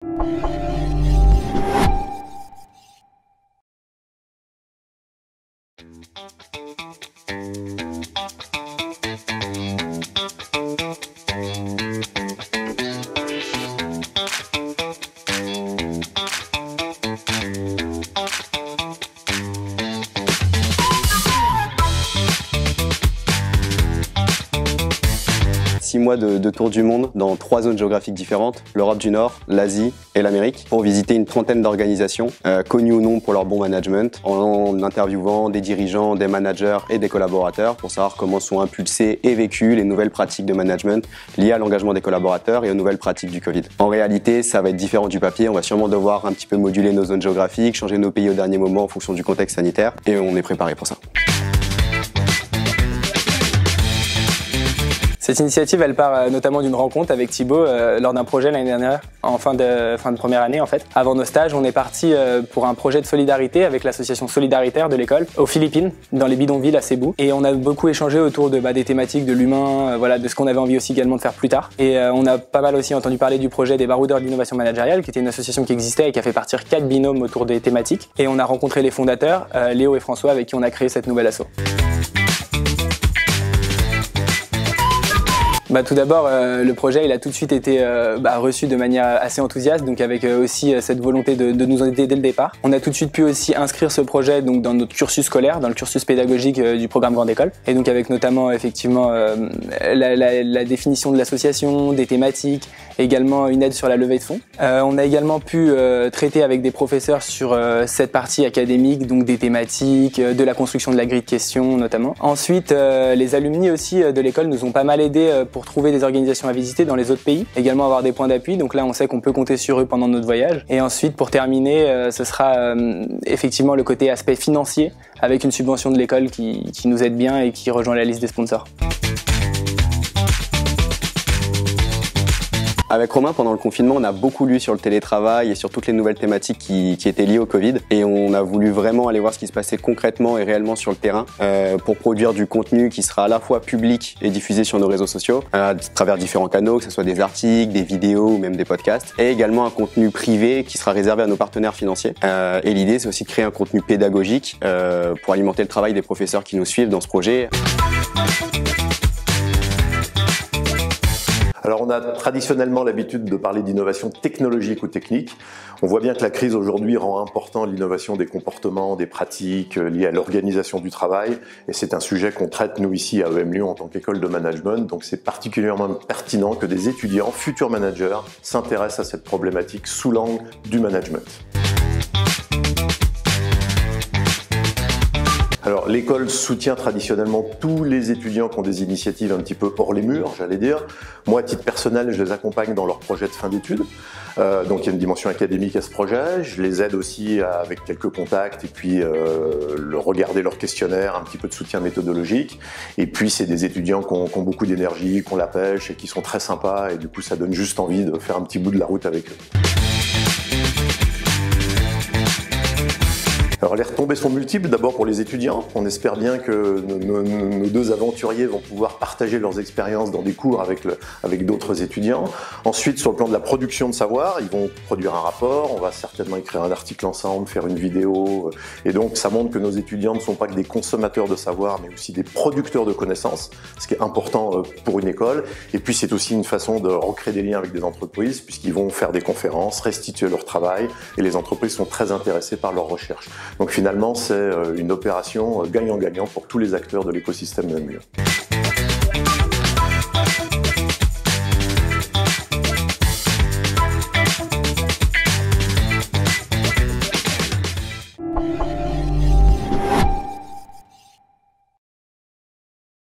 6 mois de tour du monde dans 3 zones géographiques différentes, l'Europe du Nord, l'Asie et l'Amérique, pour visiter une trentaine d'organisations, connues ou non pour leur bon management, en interviewant des dirigeants, des managers et des collaborateurs pour savoir comment sont impulsées et vécues les nouvelles pratiques de management liées à l'engagement des collaborateurs et aux nouvelles pratiques du Covid. En réalité, ça va être différent du papier, on va sûrement devoir un petit peu moduler nos zones géographiques, changer nos pays au dernier moment en fonction du contexte sanitaire, et on est préparé pour ça. Cette initiative, elle part notamment d'une rencontre avec Thibaut lors d'un projet l'année dernière, en fin de première année en fait. Avant nos stages, on est parti pour un projet de solidarité avec l'association solidaritaire de l'école aux Philippines, dans les bidonvilles à Cebu. Et on a beaucoup échangé autour des thématiques de l'humain, de ce qu'on avait envie aussi également de faire plus tard. Et on a pas mal aussi entendu parler du projet des baroudeurs d'innovation managériale, qui était une association qui existait et qui a fait partir 4 binômes autour des thématiques. Et on a rencontré les fondateurs, Léo et François, avec qui on a créé cette nouvelle asso. Tout d'abord, le projet il a tout de suite été reçu de manière assez enthousiaste, donc avec aussi cette volonté de nous aider dès le départ. On a tout de suite pu aussi inscrire ce projet donc dans notre cursus scolaire, dans le cursus pédagogique du programme Grande École, et donc avec notamment effectivement la définition de l'association, des thématiques, également une aide sur la levée de fonds. On a également pu traiter avec des professeurs sur cette partie académique, donc des thématiques, de la construction de la grille de questions notamment. Ensuite, les alumni aussi de l'école nous ont pas mal aidés pour trouver des organisations à visiter dans les autres pays, également avoir des points d'appui, donc là on sait qu'on peut compter sur eux pendant notre voyage. Et ensuite, pour terminer, ce sera effectivement le côté aspect financier, avec une subvention de l'école qui nous aide bien et qui rejoint la liste des sponsors. Avec Romain, pendant le confinement, on a beaucoup lu sur le télétravail et sur toutes les nouvelles thématiques qui étaient liées au Covid. Et on a voulu vraiment aller voir ce qui se passait concrètement et réellement sur le terrain pour produire du contenu qui sera à la fois public et diffusé sur nos réseaux sociaux à travers différents canaux, que ce soit des articles, des vidéos ou même des podcasts. Et également un contenu privé qui sera réservé à nos partenaires financiers. Et l'idée, c'est aussi de créer un contenu pédagogique pour alimenter le travail des professeurs qui nous suivent dans ce projet. Alors on a traditionnellement l'habitude de parler d'innovation technologique ou technique. On voit bien que la crise aujourd'hui rend important l'innovation des comportements, des pratiques liées à l'organisation du travail. Et c'est un sujet qu'on traite nous ici à EM Lyon en tant qu'école de management. Donc c'est particulièrement pertinent que des étudiants, futurs managers, s'intéressent à cette problématique sous l'angle du management. Alors l'école soutient traditionnellement tous les étudiants qui ont des initiatives un petit peu hors les murs, j'allais dire. Moi, à titre personnel, je les accompagne dans leur projet de fin d'études. Donc il y a une dimension académique à ce projet. Je les aide aussi avec quelques contacts et puis regarder leur questionnaire, un petit peu de soutien méthodologique. Et puis c'est des étudiants qui ont beaucoup d'énergie, qui ont la pêche et qui sont très sympas. Et du coup, ça donne juste envie de faire un petit bout de la route avec eux. Alors les retombées sont multiples, d'abord pour les étudiants. On espère bien que nos deux aventuriers vont pouvoir partager leurs expériences dans des cours avec d'autres étudiants. Ensuite, sur le plan de la production de savoir, ils vont produire un rapport, on va certainement écrire un article ensemble, faire une vidéo. Et donc ça montre que nos étudiants ne sont pas que des consommateurs de savoir, mais aussi des producteurs de connaissances, ce qui est important pour une école. Et puis c'est aussi une façon de recréer des liens avec des entreprises, puisqu'ils vont faire des conférences, restituer leur travail, et les entreprises sont très intéressées par leur recherche. Donc finalement, c'est une opération gagnant-gagnant pour tous les acteurs de l'écosystème EM Lyon.